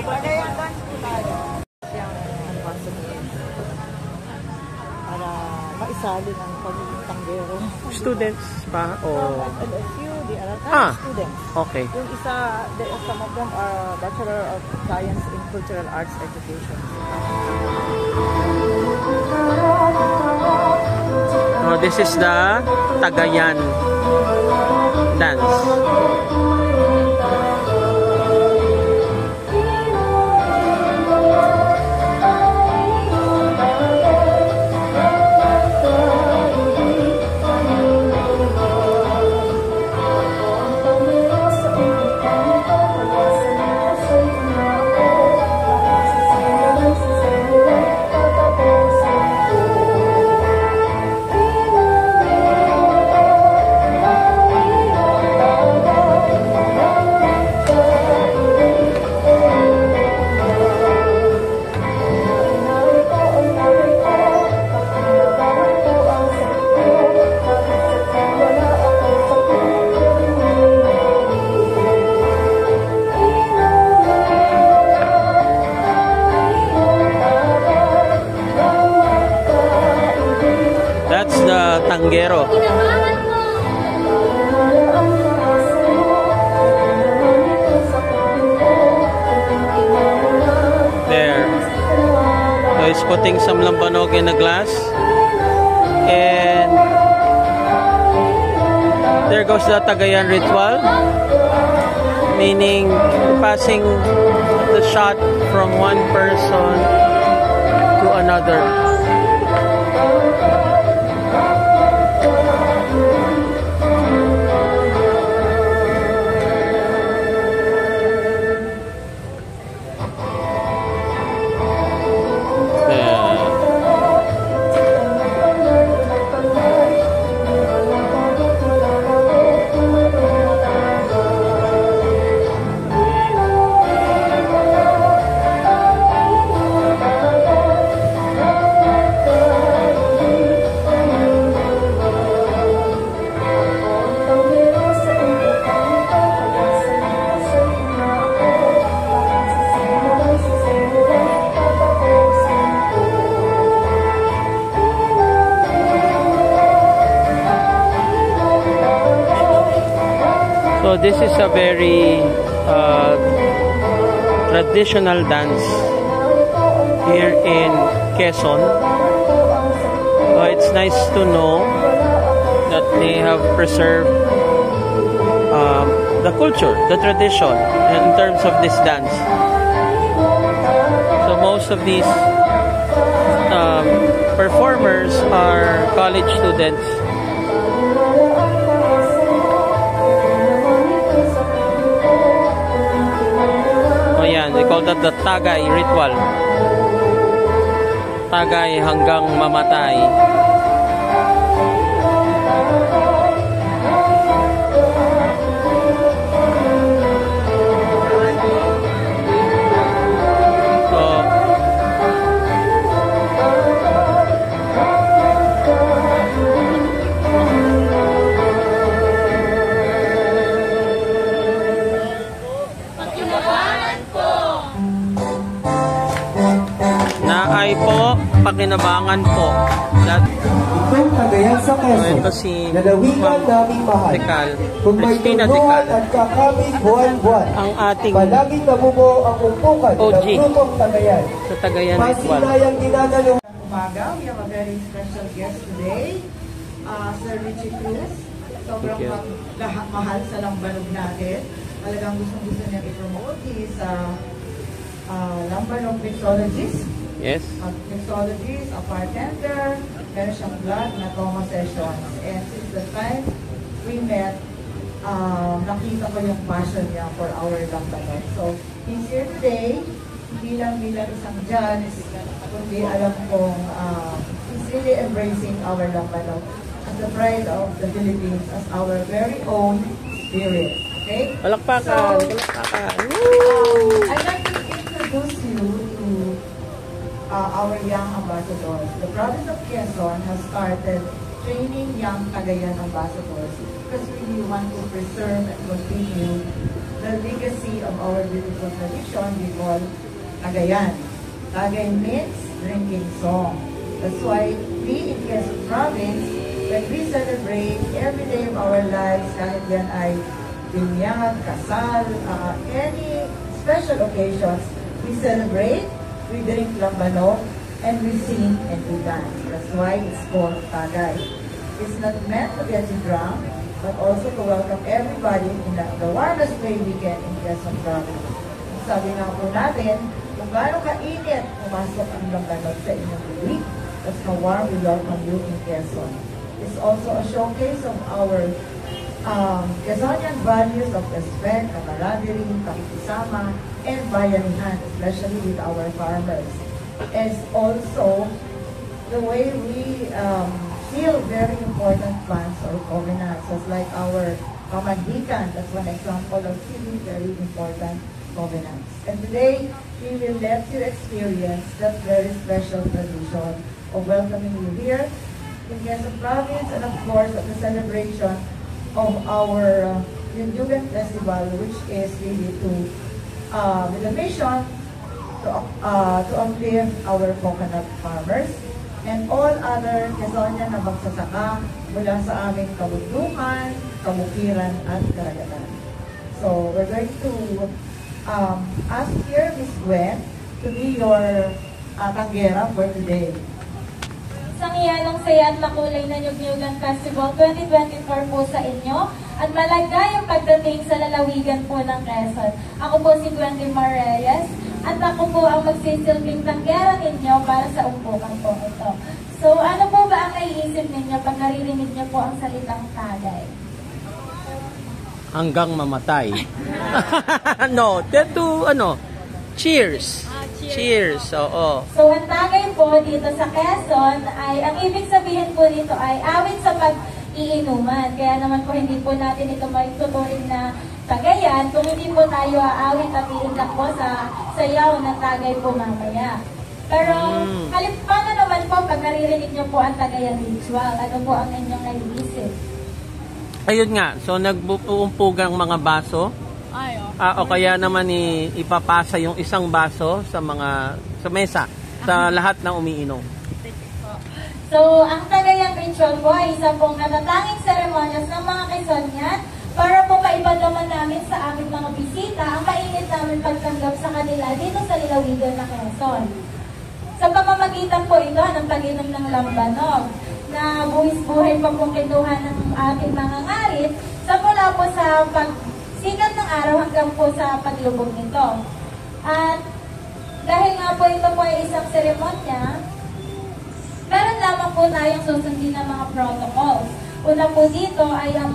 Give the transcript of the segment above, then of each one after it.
Tagayan dance po tayo. Ang pasok niya. Para maisali ng pagiging tanggero. Students pa? O... LSU, the other students. Okay. Yung isa, some of them are Bachelor of Science in Cultural Arts Education. Oh, this is the Tagayan dance. That's the tanggero. There. So he's putting some lambanog in a glass. And there goes the Tagayan ritual. Meaning passing the shot from one person to another. So this is a very traditional dance here in Quezon. It's nice to know that they have preserved the culture, the tradition in terms of this dance. So most of these performers are college students. They call that the Tagay ritual. Tagay hanggang mamatay. Naay po, pakinabangan po. Itong Tagayan sa Quezon, ito si lalawigan naming mahal. Dekal, Kung may tulungan at kakamit buwan-buwan, ang ating palaging nabubuo ang umpukan ng grupong Tagayan. Sa Tagayan ritual. Masinayang dinadalo. Umaga, we have a very special guest today, Sir Richie Cruz. Sobrang mahal sa lambanog natin. Talagang gusto niya i-promote. He is lambanog mixologist. Yes. Mixologist, a bartender, meron siyang vlog na Toma Sessions. And since the time we met, nakita ko yung passion niya for our lambanog. So, he's here today, bilang isang judge, kundi alam kong he's really embracing our lambanog as the pride of the Philippines, as our very own spirit. Okay? Palakpakan! Palakpakan! I'd like to introduce you to our young ambassadors. The province of Quezon has started training young Tagayan ambassadors because we really want to preserve and continue the legacy of our beautiful tradition we call Tagayan. Tagay means drinking song. That's why we in Quezon Province, when we celebrate every day of our lives, kahit yan ay binyag, kasal, any special occasions, we celebrate, we drink lambanog, and we sing and we dance. That's why it's called Tagay. It's not meant to get you drunk, but also to welcome everybody in the warmest way we can in Quezon Province. Sabi nga po natin, kung gaano kainit pumasok ang lambanog sa inyong bibig, that's how warm we welcome you in Quezon. It's also a showcase of our Quezonian values of respect, camaraderie, pakikisama, and bayanihan, especially with our farmers. It's also the way we feel very important plants or covenants, just like our Pamanhikan. That's one example of really very important covenants. And today, we will let you experience that very special tradition of welcoming you here in Quezon Province, and of course, at the celebration of our Yundugan Festival, which is really to, with a mission to uplift our coconut farmers and all other Quezonian na magsasaka mula sa aming kabundukan, kabukiran, at karagatan. So, we're going to ask here Ms. Gwen to be your tanggera for today. Isang iyanong saya at makulay na Nyugyugan Festival 2024 po sa inyo at maligayang pagdating sa lalawigan po ng Quezon. Ako po si Gwen Reyes at ako po ang magsisilbing tanggera ninyo para sa umpukan po ito. So ano po ba ang naiisip ninyo pag naririnig niyo po ang salitang Tagay? Hanggang mamatay. No, cheers. Cheers, oo. So, ang Tagay po dito sa Quezon ay, ang ibig sabihin po dito ay awit sa pag-iinuman. Kaya naman po hindi po natin ito maituturing na tagayan kung hindi po tayo aawit at iindak po sa sayaw ng Tagay po mamaya. Pero, paano naman po pag naririnig nyo po ang Tagayan ritual? Ano po ang inyong naiisip? Ayun nga, so nagbuumpugang mga baso. O kaya naman ipapasa yung isang baso sa mesa sa lahat ng umiinom. So, ang Tagayan ritual po ay isa pong natatanging seremonyas ng mga Quezonian para po maibalaman namin sa aming mga bisita ang mainit namin pagtanggap sa kanila dito sa lalawigan ng Quezon. Sa pamamagitan po ito ng pag-inom ng lambanog na buwis-buhay pa pong kinuha ng ating mga ngarit sa mula po sa sikat ng araw hanggang po sa paglubog nito. At dahil nga po ito po ay isang seremonya, meron lamang po tayong susundin ng mga protocols. Una po dito ay ang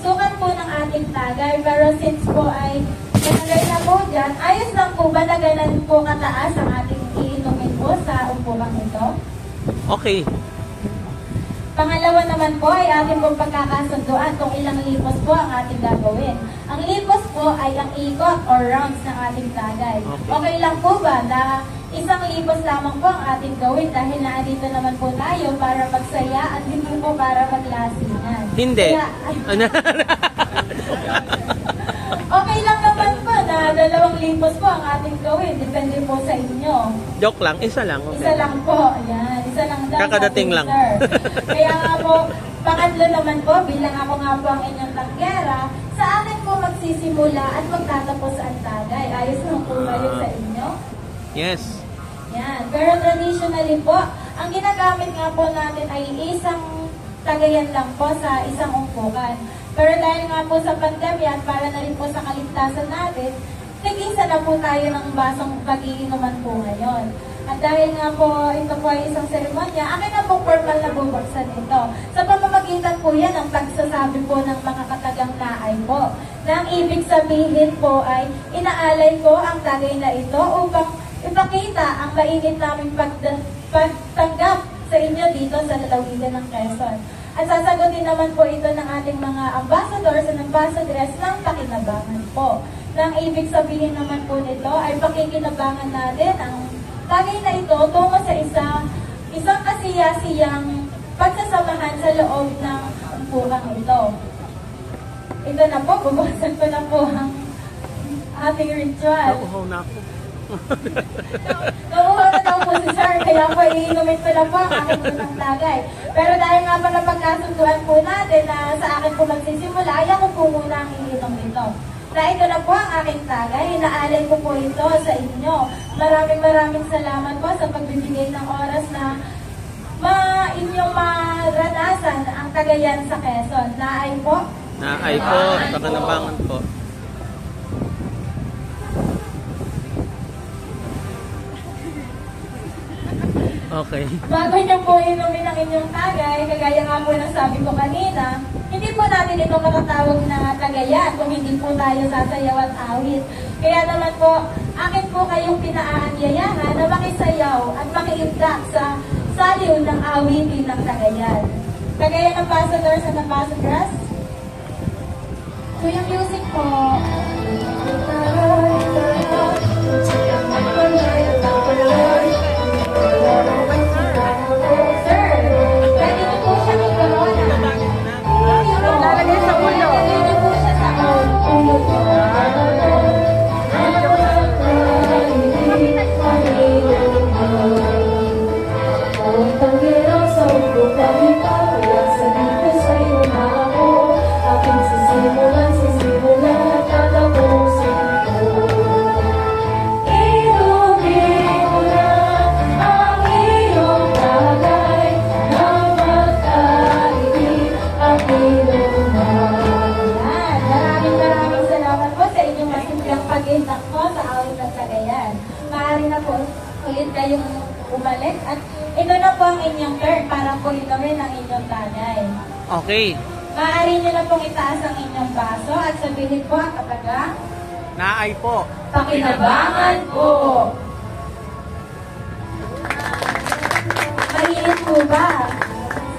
sukat po ng ating tagay, pero since po ay nalagay na po dyan, ayos lang po ba na ganun po kataas ang ating iinumin po sa umpukang ito? Okay. Pangalawa naman po ay ating pong pagkakasunduan kung ilang lipos po ang ating gagawin. Ang lipos po ay ang ikot or rounds ng ating tagay. Okay lang po ba na isang lipos lamang po ang ating gawin dahil naandito naman po tayo para magsaya at hindi po para maglasingan? Hindi. Kaya, okay lang naman po na 2 lipos po ang ating gawin. Depende po sa inyo. Joke lang, isa lang. Okay. Isa lang po. Ayan. Isa lang daw. Kakadating lang. Kaya nga po, pangatlo naman po, bilang ako nga po ang inyong tanggera, sa akin po magsisimula at magtatapos ang tagay. Ayos lang po ba yun sa inyo? Yes. Yan. Pero traditionally po, ang ginagamit nga po natin ay isang tagayan lang po sa isang umpukan. Pero dahil nga po sa pandemya at para na rin po sa kaligtasan natin, tig-isa na po tayo ng basong pag-iinuman po ngayon. At dahil nga po ito po ay isang seremonya, akin na po formal na bubuksan ito. Sa pamamagitan po yan ang pagsasabi po ng mga katagang naay po. Na ang ibig sabihin po ay inaalay ko ang tagay na ito upang ipakita ang mainit naming pagtanggap sa inyo dito sa lalawigan ng Quezon. At sasagutin naman po ito ng ating mga ambassadors and ambassadress ng pakinabangan po. Na ang ibig sabihin naman po nito ay pakikinabangan natin ang tagay na ito tungo sa isang kasiyasiyang pagsasamahan sa loob ng umpukang ito. Ito na po, bubuksan ko na po ang ating ritual. Nauuhaw na ako. Nauuhaw na daw po si Sir, kaya po iinumin ko na po ang aking unang tagay. Pero dahil nga po napagkasunduan po natin na sa akin po magsisimula, ay ako po muna ang iinom ito. Na ito na po ang aking tagay, inaalay ko po ito sa inyo. Maraming salamat po sa pagbibigay ng oras na inyong maranasan ang Cagayan sa Quezon. Naay po. Naay po, sa Kanabangan po. Okay. Bago niyo po inumin ang inyong tagay, kagaya nga po ng sabi ko kanina, hindi po natin ito matatawag na tagayan kung hindi po tayo sasayaw at awit. Kaya naman po, akin po kayong pinaaanyayahan na makisayaw at makiibdak sa saliw ng awitin ng tagayan. Cagayan Ambassadors and Ambassadors. Kuya music po. Umalik at ito na po ang inyong turn para po inumin ang inyong tagay. Okay. Maaari nyo na pong itaas ang inyong baso at sabihin po ang katagang Naay po. Pakinabangan po. Mainit po ba?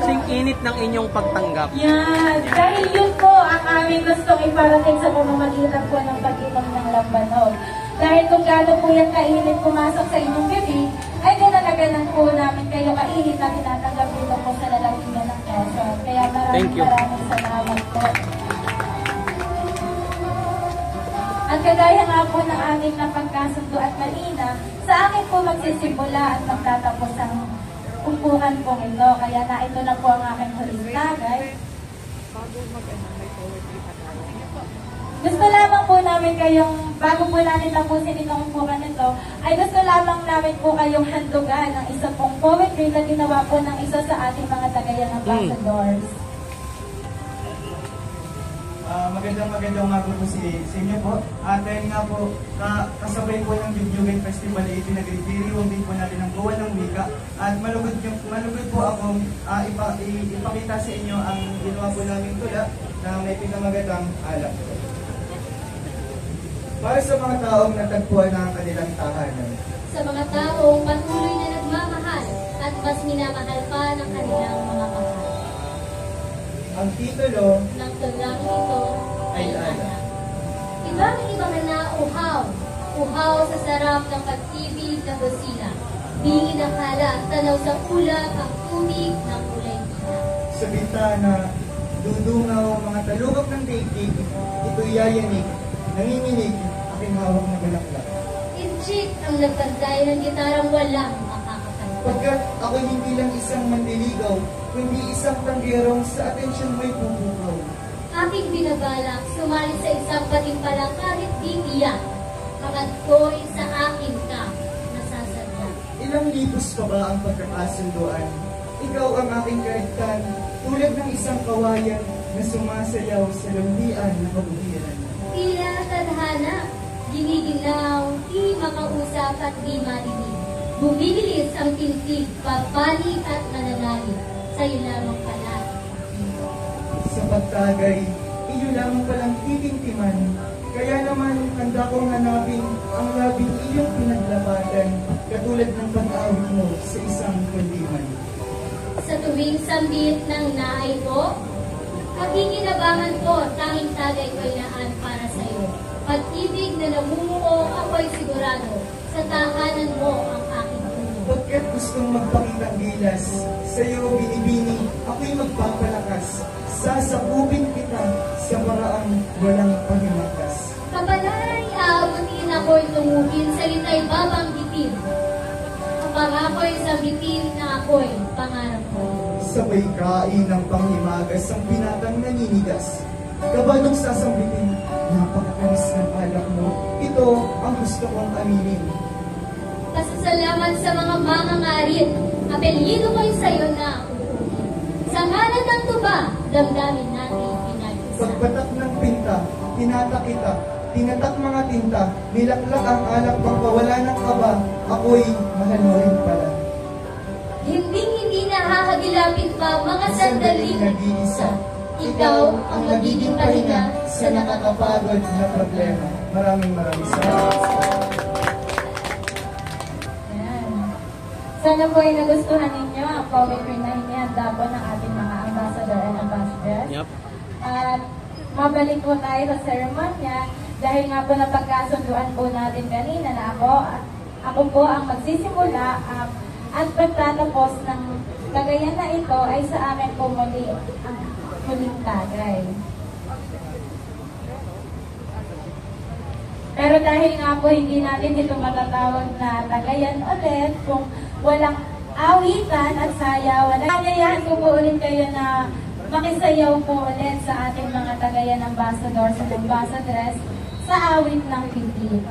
Sing init ng inyong pagtanggap. Yan. Dahil yun po ang aming gustong iparating sa pamamagitan po ng pag-inom ng lambanog. Dahil kung gaano po yan kainit pumasok sa inyong bibig, ay dinalaganan po namin kayo kainit na tinatanggap dito po sa lalawigan ng Quezon. Kaya maraming salamat po. At kagaya nga po ng aming napagkasundo at malina, sa akin po magsisimula at magtatapos ang umpukan pong ito. Kaya na ito na po ang aking huling tagay. Gusto lamang po namin kayong, bago po natin tapusin itong umpukan ito, ay gusto lamang namin po kayong handugan ng isa pong poetry na ginawa po ng isa sa ating mga Cagayan Ambassadors. Magandang umaga po sa inyo po. At dahil nga po, kasabay po ng Video Game Festival ay pinag-review din po natin ang Buwan ng Wika. At malugod po akong ipakita sa inyo ang ginawa po namin tula na may pinamagandang alak. Para sa mga taong natagpuan ng kanilang tahanan. Sa mga taong patuloy na nagmamahal at mas minamahal pa ng kanilang mga mahal. Ang titulo ng tulang ito ay anak. Ibang-ibang na uhaw. Uhaw sa sarap ng pag-ibig na busina. Bingin ang hala, tanaw sa ulap ang tubig ng kulay kita. Sa bintana, dudungaw mga talukap ng daigdig, ito'y yayanig, nanginginig, aking hawak na balaklak. Inchik ang nagkantay ng gitarang walang makakakanta. Pagkat ako hindi lang isang mandiligaw, kundi isang tanggerong sa atensyon mo'y pupukaw. Aking binabalak, sumali sa isang patimpalang kahit di iyak. Kakat ko'y sa akin ka, nasasadya. Ilang libos pa ba ang pagkakasunduan? Ikaw ang aking kaligtan, tulad ng isang kawayan na sumasayaw sa lambian na kabuhiran. Tila tadhana, ginigilaw, di makausap at di marinig. Bumibilis ang tintig, papanig at mananalig. Sa'yo lamang pala. Sa pagtagay, iyo lamang palang titintiman. Kaya naman, handa kong hanapin ang labing iyong pinaglapatan, katulad ng pag-awit mo sa isang kundiman. Sa tuwing sambit ng naay ko, pagkikinabangan ko, tanging tagay ko'y naan para sa'yo. Pag-ibig na namumuo, ako'y sigurado, sa tahanan mo ang aking puno. Pagkat gustong magpakitang gilas, sa'yo binibini, ako'y magpapalakas. Sasakupin kita sa paraang walang panghimakas. Kabalay, uuugin, salita'y babanggitin. Kapag ako'y sabitin na ako'y pangarap ko. Sabay kain ng panghimagas ang binatang naninigas. Kabadong sasambitin, napakatamis ng alak mo. Ito ang gusto kong aminin. Pasasalamat sa mga mangangarit, apelyido ko'y sa'yo na uuugin. Sa ngalan ng tuba, damdamin natin pinag-isa. Pagpatak ng pinta, tinata kita, tinatak mga tinta, nilaklak ang alak pagpawala ng kaba, ako'y mahal mo rin pala. Hindi nahahagilapit pa mga sandaling nag-iisa. Ikaw ang magiging pahinga sa nakakapagod na problema. Maraming salamat. Yan. Sana po ay nagustuhan ninyo ang poetry na hinihanda po ng ating mga ambassador and ambassadors. Yep. At mabalik po tayo sa seremonya dahil nga po napagkasunduan po natin kanina na ako po ang magsisimula at pagtatapos ng tagayan na ito ay sa akin po muli ang huling tagay. Pero dahil nga po hindi natin ito matatawag na tagayan ulit kung walang awitan at sayaw, nagayahan ko po ulit kayo na makisayaw po ulit sa ating mga tagayan ambassadors at ambassadress sa awit ng Pidip.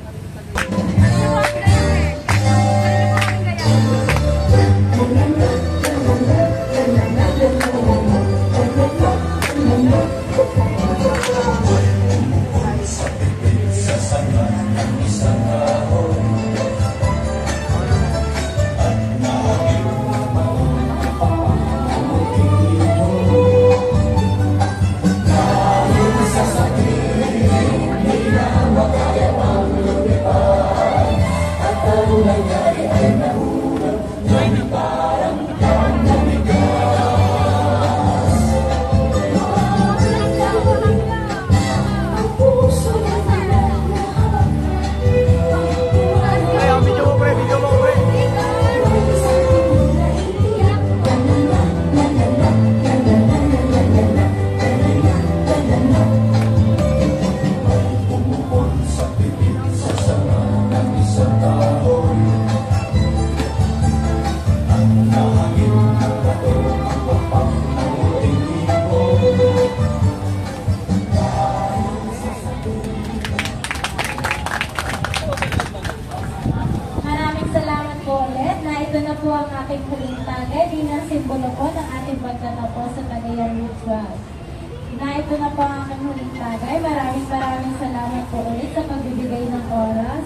Na ito na po ang aking huling tagay. Maraming salamat po ulit sa pagbibigay ng oras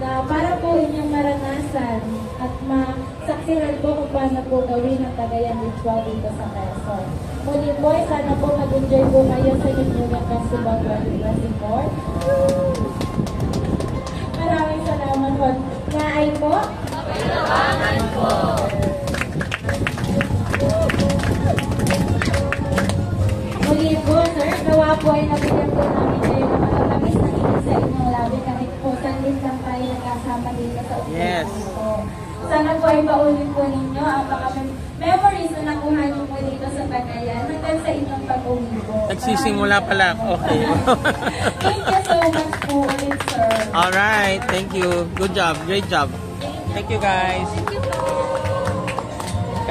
na para po inyong maranasan at masaksihan po kung paano po gawin ang tagayan ritual dito sa Quezon. Muli po, sana po mag-enjoy po kayo sa New Festival 2024. Maraming salamat po. Naay po? Paglabangan po! Muli po, sir, gawa po ay nabigyan po namin kayo ng matatamis na inig sa inyong labi kahit po sandin lang tayo nagkasama dito sa ulit. Yes. Sana po ay paulit po ninyo ang mga memories na nakuha niyo po dito sa Tagayan hanggang sa inyong pag-uwi po. Nagsisimula pa lang. Okay. Thank you so much po ulit, sir. Alright. Thank you. Good job. Great job. Thank you, guys.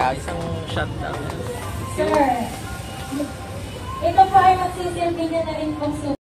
Isang shutdown. Sir, ito po ay magsisilbi niyo na rin pong